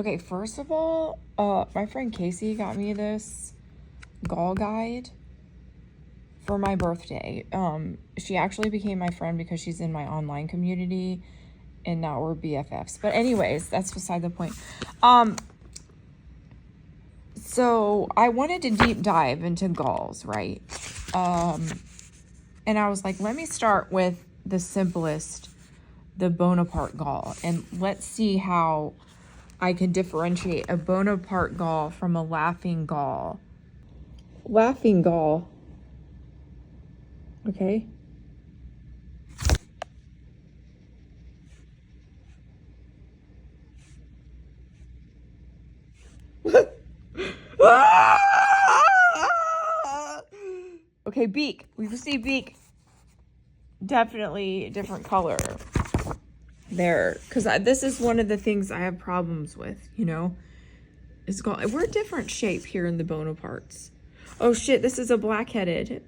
Okay, first of all, my friend Casey got me this gall guide for my birthday. She actually became my friend because she's in my online community, and now we're BFFs. But anyways, that's beside the point. So I wanted to deep dive into galls, right? And I was like, let me start with the simplest, the Bonaparte gall, and let's see how I can differentiate a Bonaparte gall from a laughing gall. Laughing gall. Okay. Okay, beak. We can see beak. Definitely a different color there. Because this is one of the things I have problems with, you know? It's called, we're a different shape here in the Bonapartes. Oh shit, this is a black-headed.